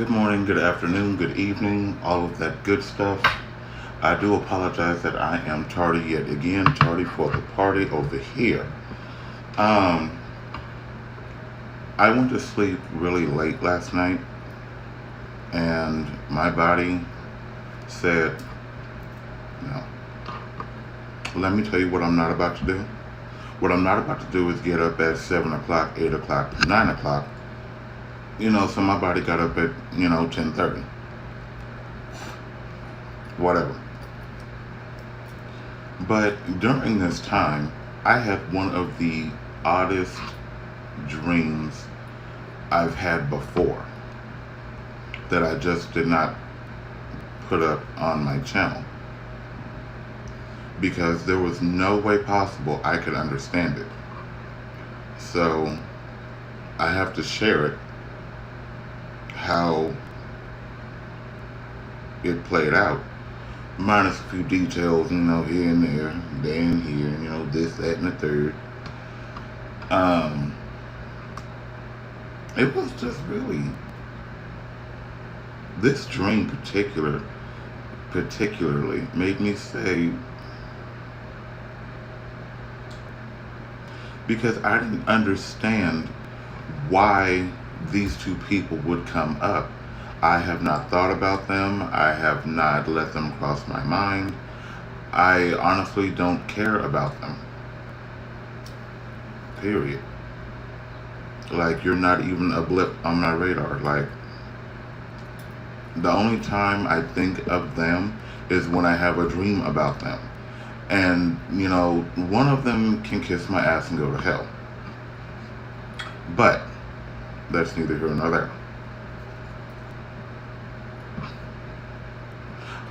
Good morning, good afternoon, good evening, all of that good stuff. I do apologize that I am tardy yet again, tardy for the party over here. Um, I went to sleep really late last night, and my body said, no. Let me tell you what I'm not about to do. What I'm not about to do is get up at 7 o'clock, 8 o'clock, 9 o'clock. So my body got up at, 10:30. Whatever. But during this time, I had one of the oddest dreams I've had before that I just did not put up on my channel because there was no way possible I could understand it. So I have to share it, how it played out, minus a few details, here and there and here, this, that, and the third. It was just really, this dream particularly made me say, because I didn't understand why these two people would come up. I have not thought about them. I have not let them cross my mind. I honestly don't care about them. Period. Like, you're not even a blip on my radar. Like, the only time I think of them is when I have a dream about them. And, one of them can kiss my ass and go to hell. But that's neither here nor there.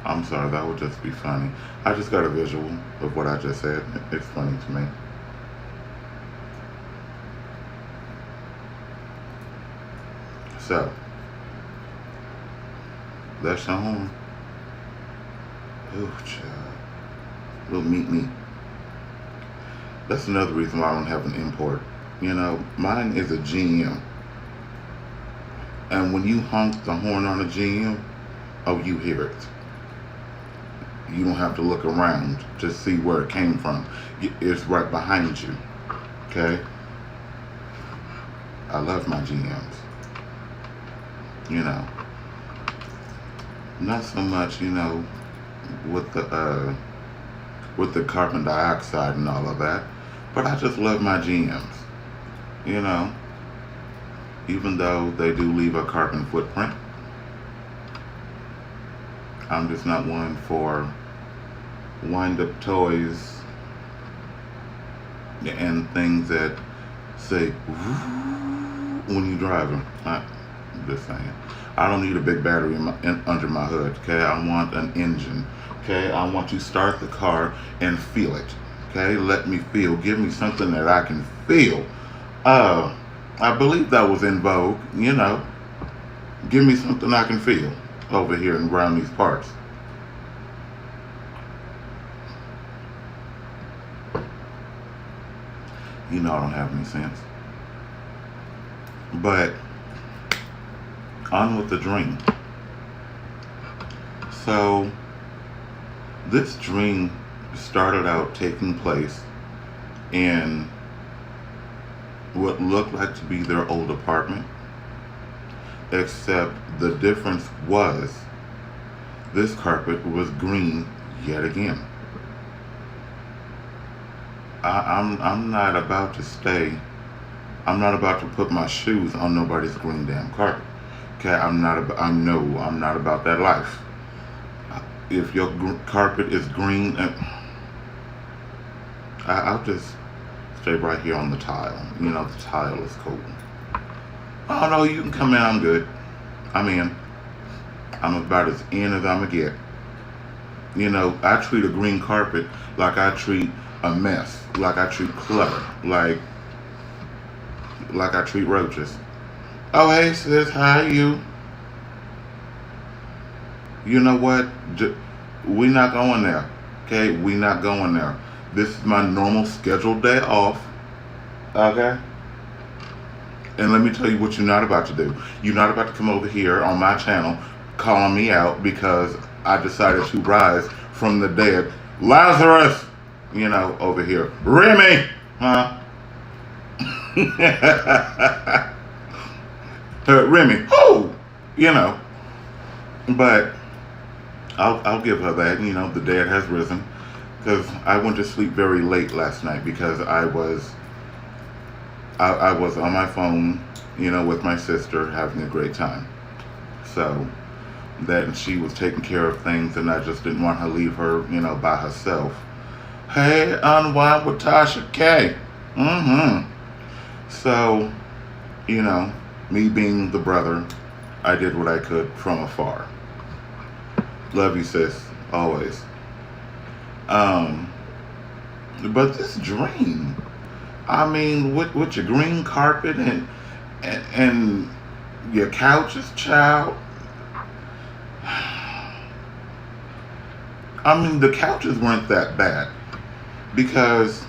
I'm sorry, that would just be funny. I just got a visual of what I just said. It's funny to me. So, that's your home. Ooh, child. Little meet. That's another reason why I don't have an import. Mine is a GM. And when you honk the horn on a GM, oh, you hear it. You don't have to look around to see where it came from. It's right behind you. Okay? I love my GMs. Not so much, with the carbon dioxide and all of that, but I just love my GMs. Even though they do leave a carbon footprint, I'm just not one for wind-up toys and things that say when you drive them. I'm just saying. I don't need a big battery under my hood. Okay, I want an engine. Okay, I want to start the car and feel it. Okay, let me feel. Give me something that I can feel. I believe that was in vogue. Give me something I can feel over here and around these parts. I don't have any sense. But on with the dream. So this dream started out taking place in what looked like to be their old apartment, except the difference was this carpet was green yet again. I'm not about to stay. I'm not about to put my shoes on nobody's green damn carpet. Okay, I'm not about that life. If your carpet is green, I'll just stay right here on the tile. The tile is cool. Oh no, you can come in. I'm good. I'm in. I'm about as in as I'm gonna get. I treat a green carpet like I treat a mess, like I treat clutter, like I treat roaches. Oh, hey sis, how are you? You know what? We not going there. Okay, we not going there. This is my normal scheduled day off. Okay? And let me tell you what you're not about to do. You're not about to come over here on my channel calling me out because I decided to rise from the dead. Lazarus, over here. Remy, huh? Remy, oh, But I'll give her that. The dead has risen, because I went to sleep very late last night because I was on my phone, with my sister having a great time. So that she was taking care of things, and I just didn't want to leave her, by herself. Hey, unwind with Tasha K. So, me being the brother, I did what I could from afar. Love you, sis, always. But this dream, I mean, with your green carpet and your couches, child. I mean, the couches weren't that bad because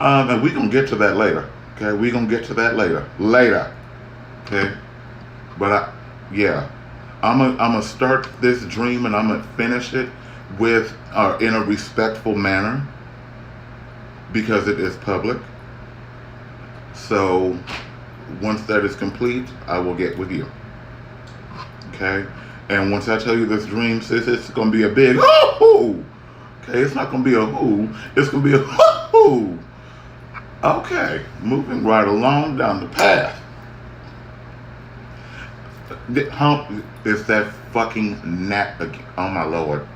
and we're going to get to that later. Okay, we're going to get to that later. Okay, but I'm gonna start this dream and I'm gonna finish it with in a respectful manner because it is public. So once that is complete, I will get with you. Okay, and once I tell you this dream, sis, it's gonna be a big hoo. Okay, it's not gonna be a who, it's gonna be a hoo. Okay, moving right along down the path. It's that fucking gnat again. Oh my lord.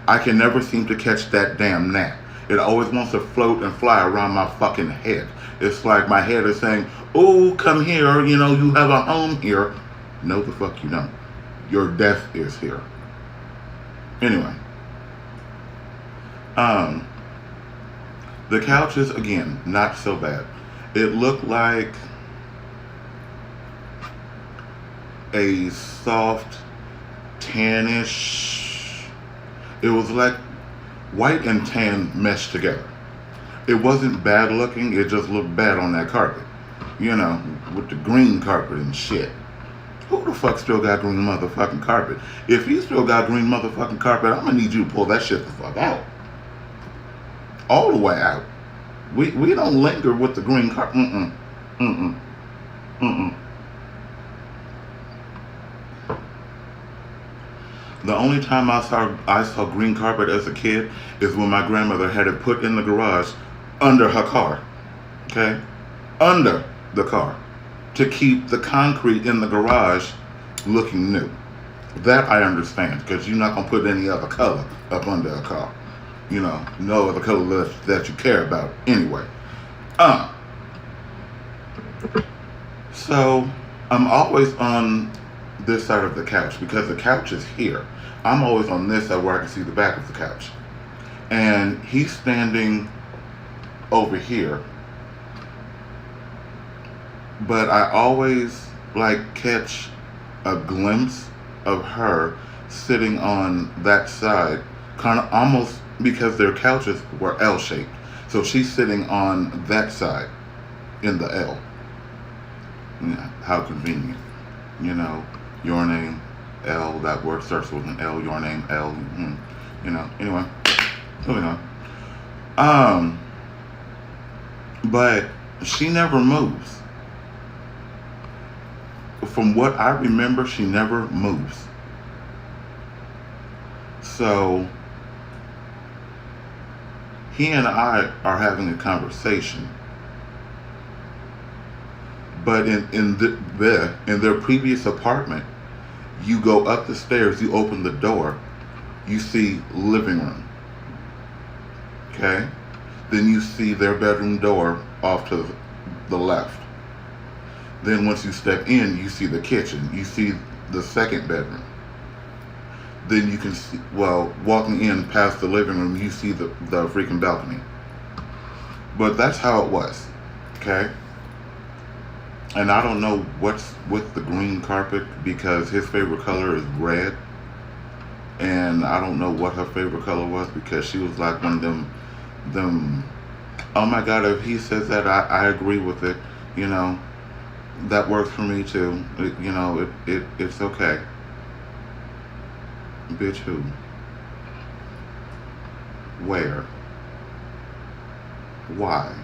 I can never seem to catch that damn gnat. It always wants to float and fly around my fucking head. It's like my head is saying, oh, come here, you have a home here. No, the fuck you don't. Your death is here. Anyway. The couches, again, not so bad. It looked like a soft tannish. It was like white and tan meshed together. It wasn't bad looking, it just looked bad on that carpet. With the green carpet and shit. Who the fuck still got green motherfucking carpet? If you still got green motherfucking carpet, I'm gonna need you to pull that shit the fuck out. All the way out. We don't linger with the green carpet. The only time I saw green carpet as a kid is when my grandmother had it put in the garage under her car. Okay? Under the car. To keep the concrete in the garage looking new. That I understand, because you're not going to put any other color up under a car. No other color that you care about anyway. So, I'm always on this side of the couch because the couch is here. I'm always on this side where I can see the back of the couch. And he's standing over here. But I always catch a glimpse of her sitting on that side, kind of almost because their couches were L-shaped. So she's sitting on that side in the L. Yeah, how convenient. Your name, L, that word starts with an L, your name, L, anyway, moving on. But she never moves. From what I remember, she never moves. So, he and I are having a conversation. But in their previous apartment, you go up the stairs, you open the door, you see living room. Okay? Then you see their bedroom door off to the left. Then once you step in, you see the kitchen. You see the second bedroom. Then you can see, walking in past the living room, you see the freaking balcony. But that's how it was. Okay? And I don't know what's with the green carpet because his favorite color is red. and I don't know what her favorite color was because she was like one of them. Oh my God! If he says that, I agree with it. You know, that works for me too. It's okay. Bitch, who? Where? Why?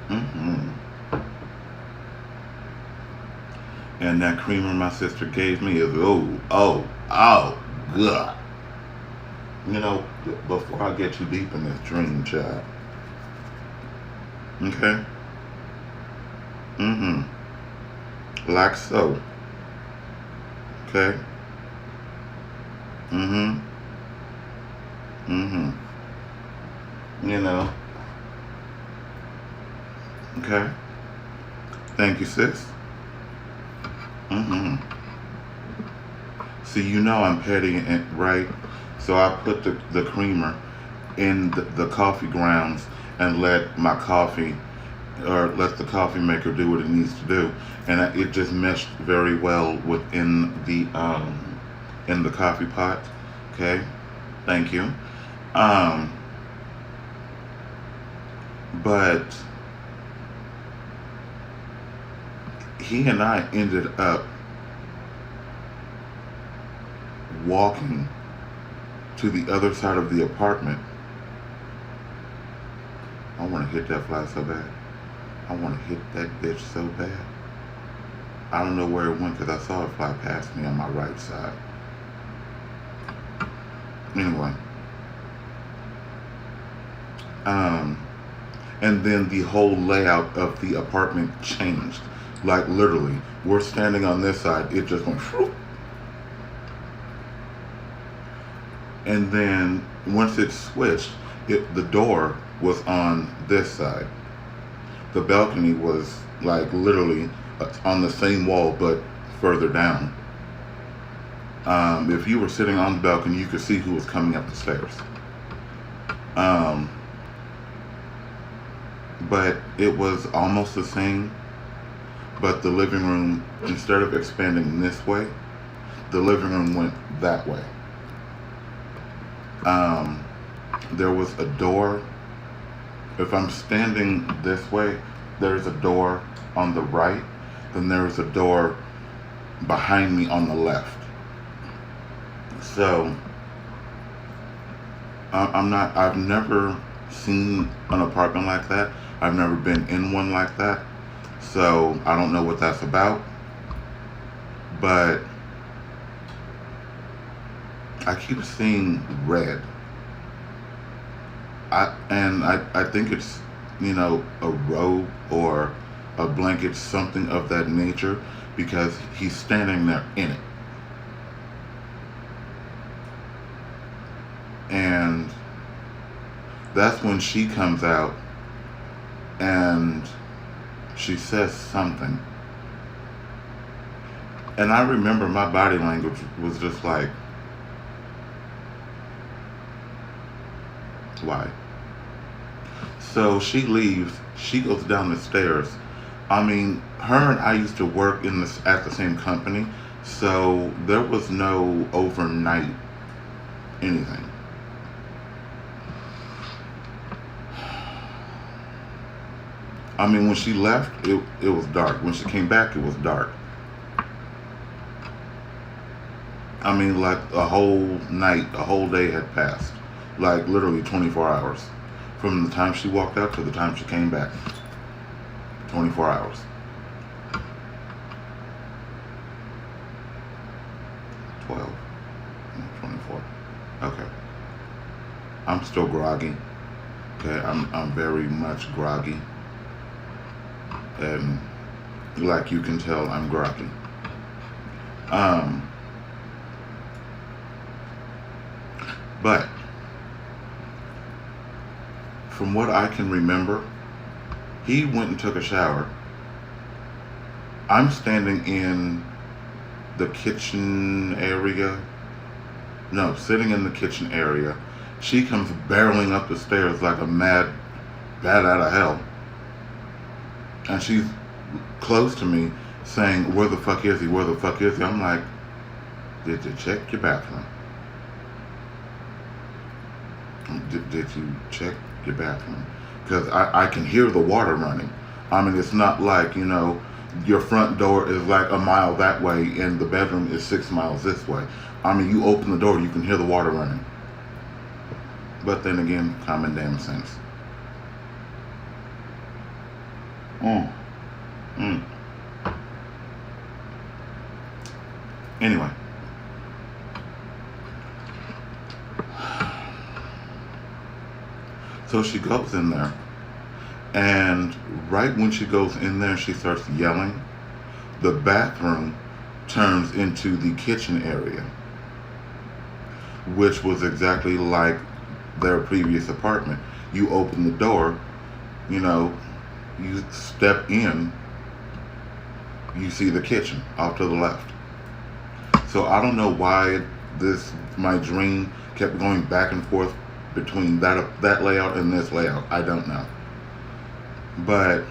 Mm-hmm. And that creamer my sister gave me is good. Before I get too deep in this dream, child. Okay? Mm-hmm. Like so. Okay? Mm-hmm. Mm-hmm. You know. Okay? Thank you, sis. Mm-hmm. See, I'm petty, right? So I put the creamer in the coffee grounds and let the coffee maker do what it needs to do, and it just meshed very well within in the coffee pot. Okay, thank you. Um, but he and I ended up walking to the other side of the apartment. I want to hit that fly so bad. I want to hit that bitch so bad. I don't know where it went because I saw it fly past me on my right side. Anyway. And then the whole layout of the apartment changed. Like literally, we're standing on this side, it just went whoop. And then once it switched, the door was on this side. The balcony was like literally on the same wall but further down. If you were sitting on the balcony, you could see who was coming up the stairs. But it was almost the same, but the living room, instead of expanding this way, the living room went that way. There was a door. If I'm standing this way, there's a door on the right, then there's a door behind me on the left. So I've never seen an apartment like that. I've never been in one like that. So I don't know what that's about. But I keep seeing red. I think it's, a robe or a blanket, something of that nature, because he's standing there in it. And that's when she comes out and she says something. And I remember my body language was just like, why? So she leaves, she goes down the stairs. I mean, her and I used to work at the same company, so there was no overnight anything. I mean, when she left, it was dark. When she came back, it was dark. I mean, like a whole night, a whole day had passed. Like literally 24 hours. From the time she walked out to the time she came back. 24 hours. 12. 24. Okay. I'm still groggy. Okay, I'm very much groggy. And like you can tell, I'm groggy. But from what I can remember, he went and took a shower. I'm standing in the kitchen area. No, sitting in the kitchen area. She comes barreling up the stairs like a mad bat out of hell. And she's close to me saying, where the fuck is he? Where the fuck is he? I'm like, Did you check your bathroom? Did you check your bathroom? Because I can hear the water running. I mean, it's not like, your front door is like a mile that way and the bedroom is 6 miles this way. I mean, you open the door, you can hear the water running. But then again, common damn sense. Mm. Mm. Anyway. So she goes in there, and right when she goes in there, she starts yelling. The bathroom turns into the kitchen area, which was exactly like their previous apartment. You open the door, you step in, you see the kitchen off to the left. So I don't know why my dream kept going back and forth between that layout and this layout. I don't know. But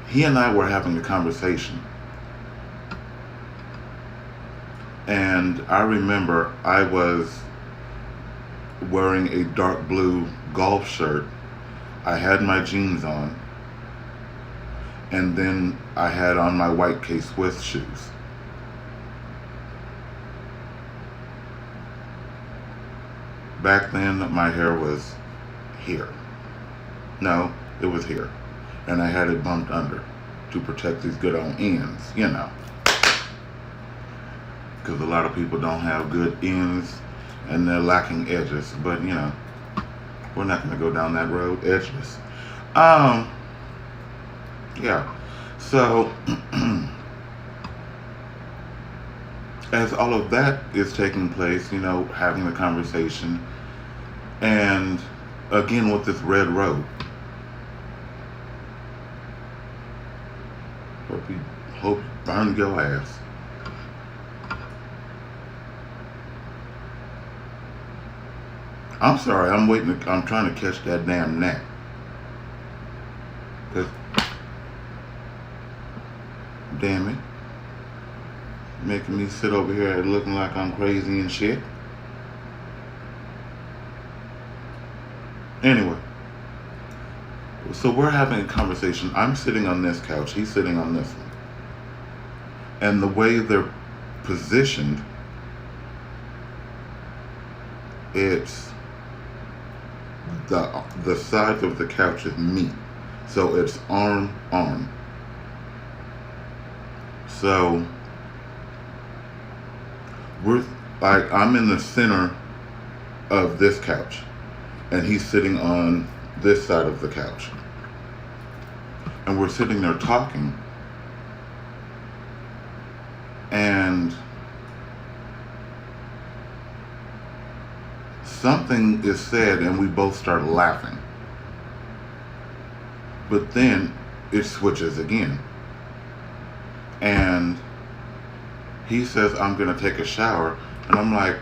he and I were having a conversation. And I remember I was wearing a dark blue golf shirt. I had my jeans on. And then I had on my white K-Swiss shoes. Back then, my hair was here. No, it was here. And I had it bumped under to protect these good old ends, Because a lot of people don't have good ends and they're lacking edges. But, we're not going to go down that road, edgeless. Yeah. So, as all of that is taking place, having the conversation, and again with this red road, hope you burn your ass. I'm sorry, I'm trying to catch that damn gnat. 'Cause, damn it, making me sit over here looking like I'm crazy and shit. Anyway, so we're having a conversation. I'm sitting on this couch, he's sitting on this one. And the way they're positioned, it's the sides of the couch is me. So it's arm. So I'm in the center of this couch, and he's sitting on this side of the couch. And we're sitting there talking, and something is said, and we both start laughing. But then it switches again. And he says, I'm going to take a shower. And I'm like,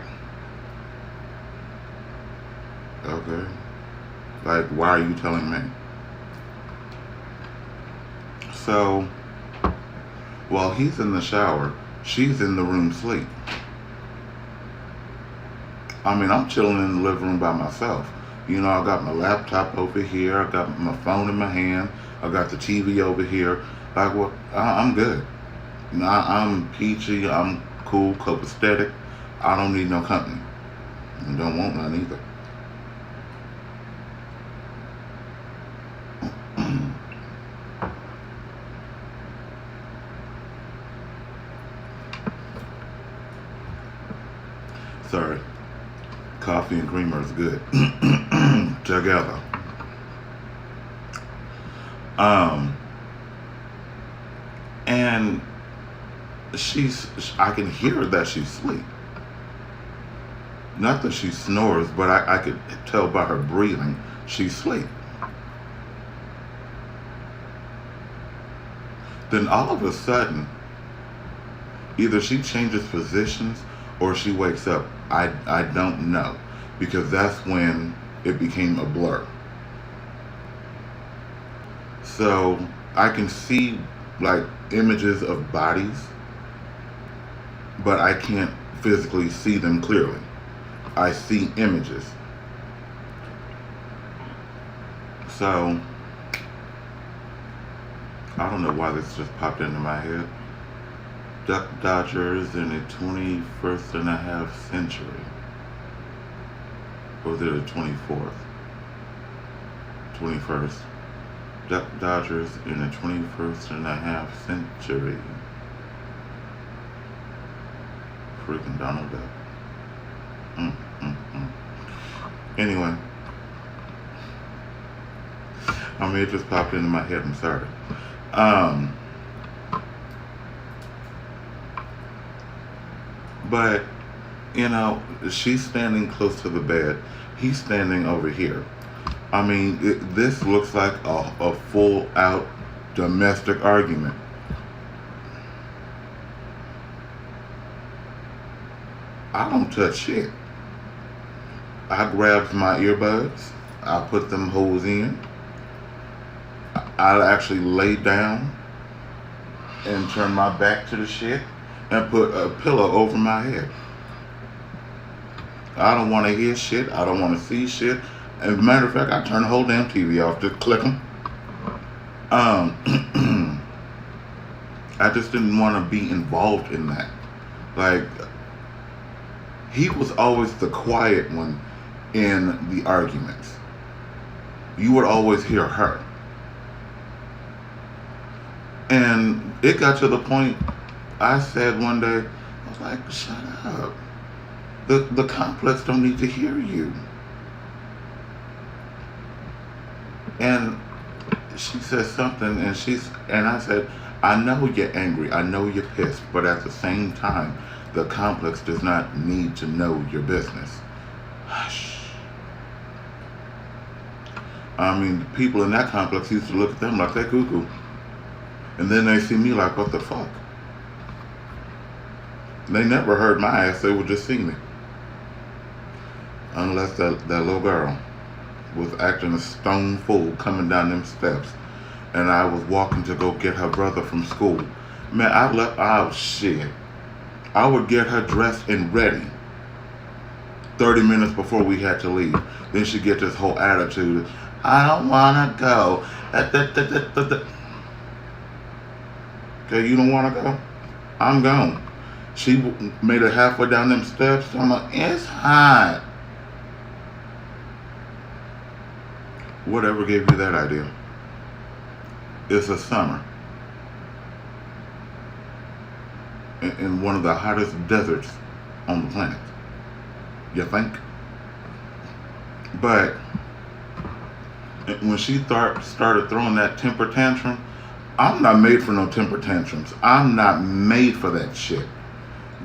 okay. Like, why are you telling me? So, while he's in the shower, she's in the room asleep. I mean, I'm chilling in the living room by myself. I got my laptop over here. I got my phone in my hand. I got the TV over here. Like, well, I'm good. I'm peachy. I'm cool, copacetic. I don't need no company. And don't want none either. Sorry. Coffee and creamer is good. Together. And I can hear that she's asleep. Not that she snores, but I could tell by her breathing she's asleep. Then all of a sudden, either she changes positions or she wakes up. I don't know, because that's when it became a blur. So I can see like images of bodies, but I can't physically see them clearly. I see images. So, I don't know why this just popped into my head. Duck Dodgers in the 21st and a half century. Or was it the 24th? 21st. Duck Dodgers in the 21st and a half century. Freaking Donald Duck. Anyway. I mean, it just popped into my head. I'm sorry. But, you know, she's standing close to the bed. He's standing over here. I mean, this looks like a full-out domestic argument. I don't touch shit. I grabbed my earbuds. I put them holes in. I actually laid down and turned my back to the shit and put a pillow over my head. I don't want to hear shit. I don't want to see shit. As a matter of fact, I turned the whole damn TV off. Just click them. I just didn't want to be involved in that. Like, he was always the quiet one in the arguments. You would always hear her. And it got to the point, I said one day, I was like, shut up. The complex don't need to hear you. And she said something, and I said, I know you're angry, I know you're pissed, but at the same time, the complex does not need to know your business. Hush. I mean, the people in that complex used to look at them like they're cuckoo. And then they see me like, what the fuck? They never heard my ass, they would just see me. Unless that little girl was acting a stone fool coming down them steps. And I was walking to go get her brother from school. Man, oh shit. I would get her dressed and ready 30 minutes before we had to leave. Then she'd get this whole attitude, I don't want to go. Okay, you don't want to go? I'm gone. She made it halfway down them steps. I'm like, it's hot. Whatever gave you that idea? It's a summer. In one of the hottest deserts on the planet. You think? But when she started throwing that temper tantrum, I'm not made for no temper tantrums. I'm not made for that shit.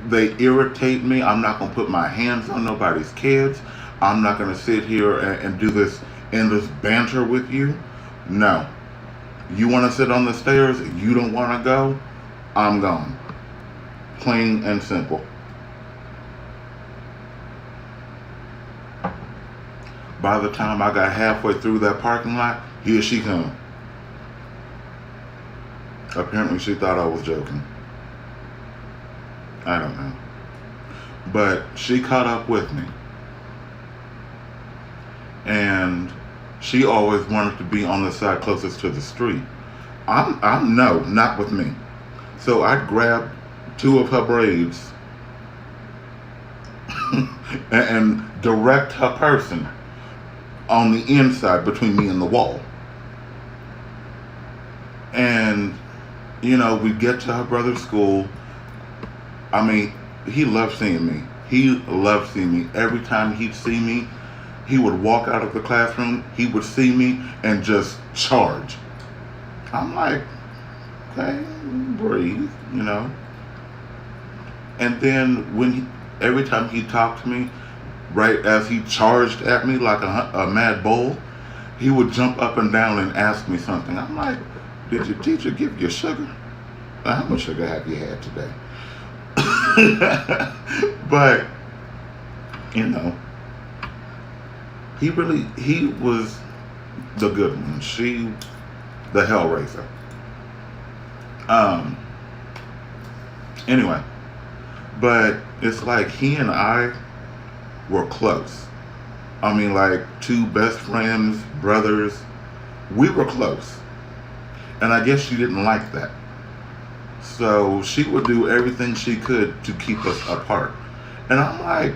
They irritate me. I'm not going to put my hands on nobody's kids. I'm not going to sit here and do this endless banter with you. No. You want to sit on the stairs, you don't want to go, I'm gone. Plain and simple. By the time I got halfway through that parking lot, here she come. Apparently she thought I was joking. I don't know. But she caught up with me. And she always wanted to be on the side closest to the street. I'm no, not with me. So I grabbed two of her braids and direct her person on the inside between me and the wall. And, you know, we get to her brother's school. I mean, he loved seeing me. He loved seeing me. Every time he'd see me, he would walk out of the classroom, he would see me and just charge. I'm like, okay, breathe, you know. And then every time he talked to me, right as he charged at me like a mad bull, he would jump up and down and ask me something. I'm like, did your teacher give you sugar? How much sugar have you had today? But, you know, he was the good one. She, the Hellraiser. Anyway, But it's like he and I were close. I mean, like two best friends, brothers. We were close. And I guess she didn't like that. So she would do everything she could to keep us apart. And I'm like,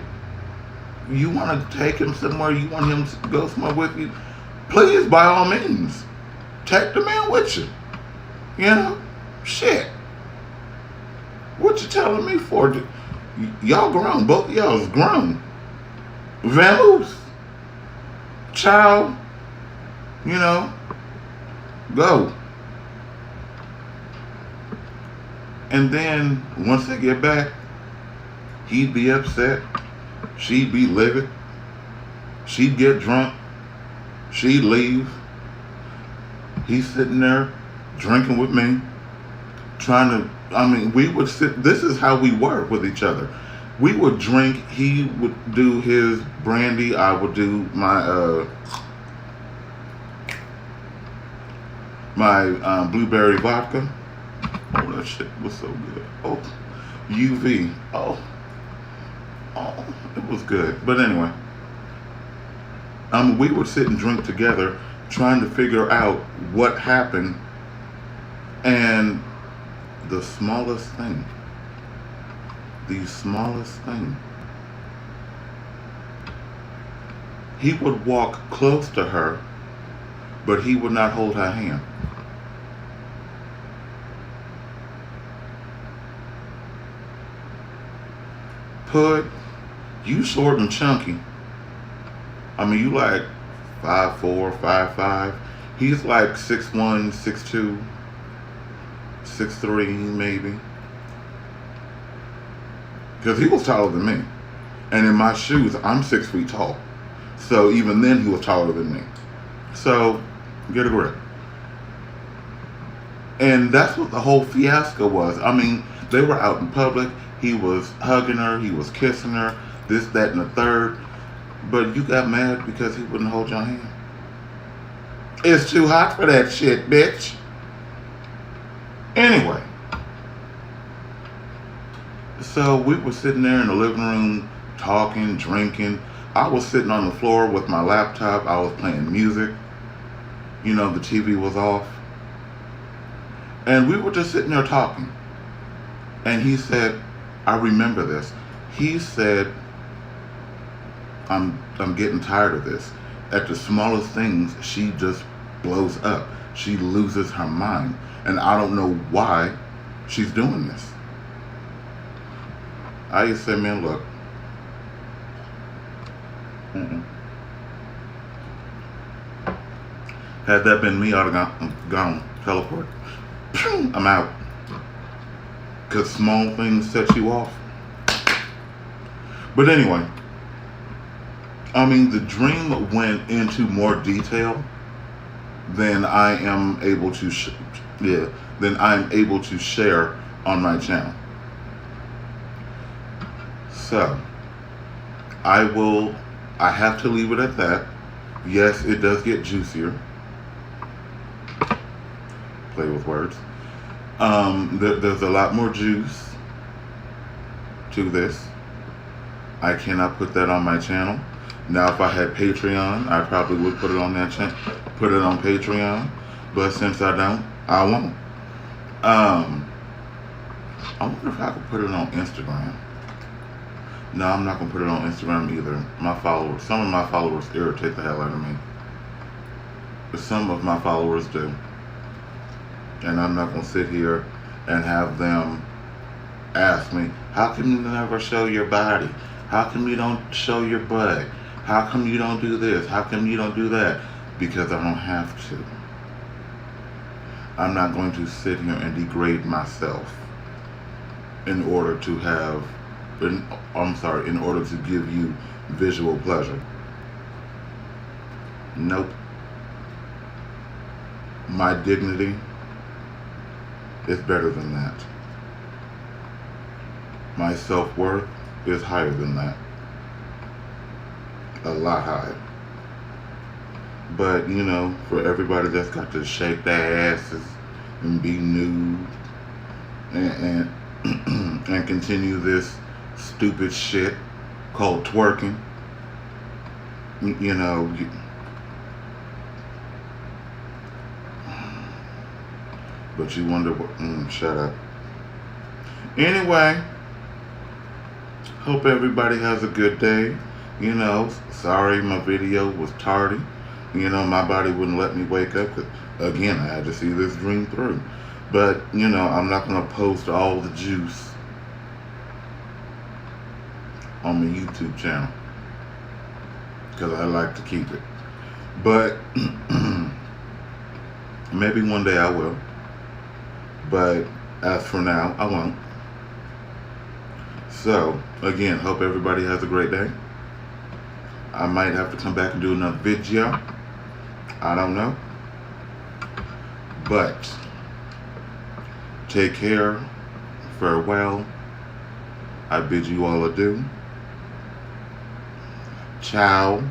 you want to take him somewhere? You want him to go somewhere with you? Please, by all means, take the man with you. You know? Shit. What you telling me for? Y'all grown. Both of y'all is grown. Vamoose. Child. You know? Go. And then, once they get back, he'd be upset. She'd be livid. She'd get drunk. She'd leave. He's sitting there drinking with me. Trying to, I mean, we would sit, this is how we were with each other. We would drink. He would do his brandy. I would do my blueberry vodka. Oh, that shit was so good. Oh, UV. Oh, it was good. But anyway, we would sit and drink together, trying to figure out what happened, and the smallest thing, he would walk close to her, but he would not hold her hand. Put, you short and chunky. I mean, you like 5'4", 5'5". He's like 6'1", 6'2", 6'3", maybe. Because he was taller than me. And in my shoes, I'm 6 feet tall. So even then, he was taller than me. So, get a grip. And that's what the whole fiasco was. I mean, they were out in public. He was hugging her. He was kissing her. This, that, and the third. But you got mad because he wouldn't hold your hand. It's too hot for that shit, bitch. Anyway. So we were sitting there in the living room, talking, drinking. I was sitting on the floor with my laptop. I was playing music. You know, the TV was off. And we were just sitting there talking. And he said, I remember this. He said, I'm getting tired of this. At the smallest things, she just blows up. She loses her mind. And I don't know why she's doing this. I just said, man, look. Had that been me, I'd have gone teleport. I'm out. Because small things set you off. But anyway, I mean, the dream went into more detail than I am able to share on my channel. So, I have to leave it at that. Yes, it does get juicier. Play with words. There's a lot more juice to this. I cannot put that on my channel. Now, if I had Patreon, I probably would put it on that channel, put it on Patreon. But since I don't, I won't. I wonder if I could put it on Instagram. No, I'm not gonna put it on Instagram either. Some of my followers irritate the hell out of me. But some of my followers do. And I'm not gonna sit here and have them ask me, how come you never show your body? How come you don't show your butt? How come you don't do this? How come you don't do that? Because I don't have to. I'm not going to sit here and degrade myself in order to in order to give you visual pleasure. Nope. My dignity is better than that. My self-worth is higher than that. A lot higher. But, you know, for everybody that's got to shake their asses and be nude and continue this stupid shit called twerking. You know, but you wonder what. Shut up. Anyway, hope everybody has a good day. You know, sorry my video was tardy. You know, my body wouldn't let me wake up. 'Cause, again, I had to see this dream through. But, you know, I'm not going to post all the juice on my YouTube channel. Because I like to keep it. But, maybe one day I will. But, as for now, I won't. So, again, hope everybody has a great day. I might have to come back and do another video. I don't know. But, take care. Farewell. I bid you all adieu. Ciao.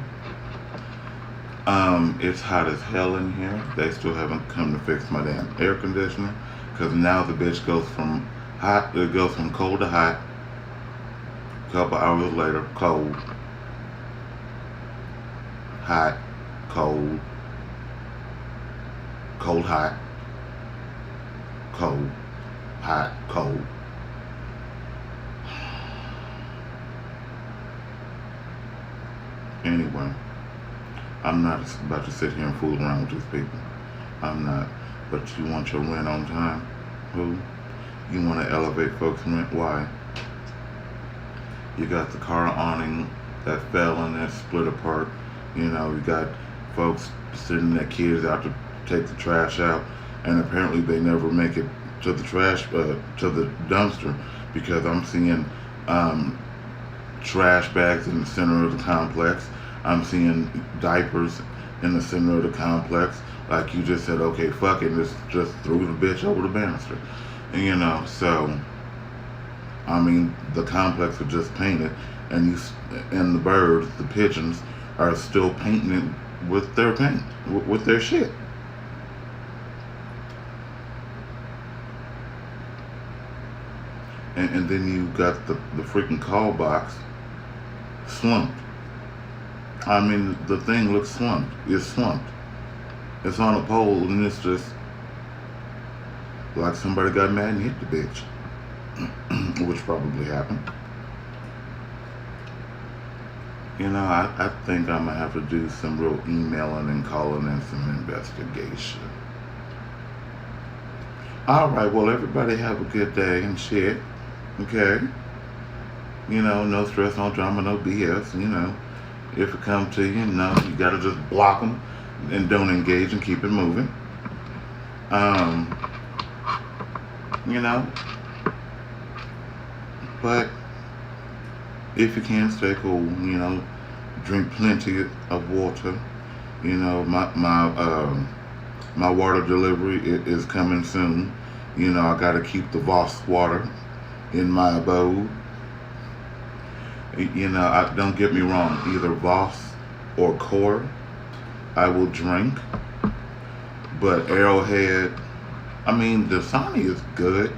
It's hot as hell in here. They still haven't come to fix my damn air conditioner. Because now the bitch goes from hot, it goes from cold to hot. A couple hours later, cold. Hot. Cold. Cold, hot. Cold. Hot. Cold. Anyway, I'm not about to sit here and fool around with these people. I'm not. But you want your rent on time? Who? You want to elevate folks' rent? Why? You got the car awning that fell and that split apart. You know, you got folks sending their kids out to take the trash out, and apparently they never make it to the trash, to the dumpster, because I'm seeing trash bags in the center of the complex. I'm seeing diapers in the center of the complex. Like you just said, okay, fuck it, just threw the bitch over the banister. And, you know, so, I mean, the complex was just painted, and the birds, the pigeons, are still painting it with their paint, with their shit. And then you got the freaking call box slumped. I mean, the thing looks slumped. It's slumped. It's on a pole, and it's just like somebody got mad and hit the bitch, which probably happened. You know, I think I'm gonna have to do some real emailing and calling in some investigation. Alright, well, everybody have a good day and shit. Okay? You know, no stress, no drama, no BS. You know, if it comes to you, you gotta just block them and don't engage and keep it moving. You know, but if you can, stay cool. You know, drink plenty of water. You know, my water delivery is coming soon. You know, I gotta keep the Voss water in my abode. You know, don't get me wrong, either Voss or Core I will drink, but Arrowhead, I mean, Dasani is good,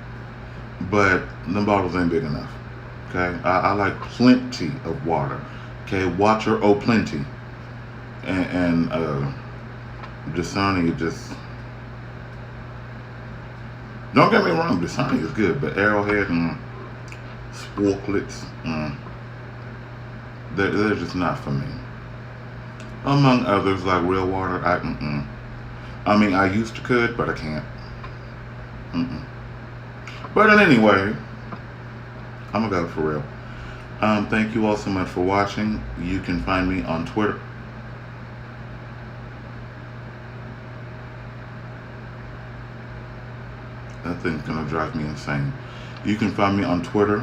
but the bottles ain't big enough. Okay, I like plenty of water. Okay, water oh plenty, and Dasani just, don't get me wrong, Dasani is good, but Arrowhead and Sporklets, they're just not for me. Among others, like real water, I mean, I used to could, but I can't. But anyway, I'm gonna go for real. Thank you all so much for watching. You can find me on Twitter. That thing's gonna drive me insane. You can find me on Twitter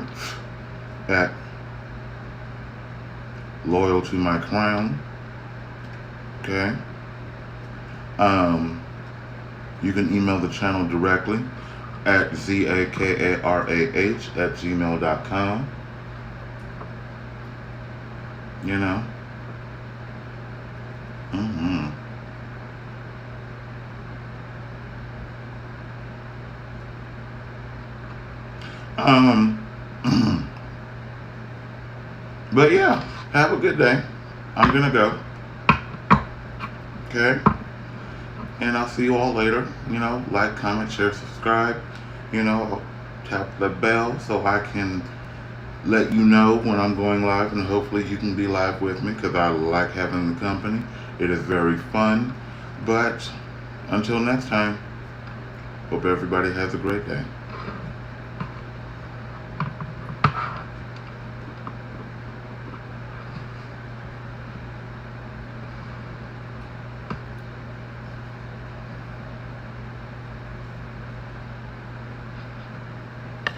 at Loyal to My Crown. Okay. You can email the channel directly at zakarah@gmail.com. You know. But yeah, have a good day. I'm gonna go. Okay? And I'll see you all later. Like, comment, share, subscribe. Tap the bell so I can let you know when I'm going live, and hopefully you can be live with me because I like having the company. It is very fun. But until next time, hope everybody has a great day.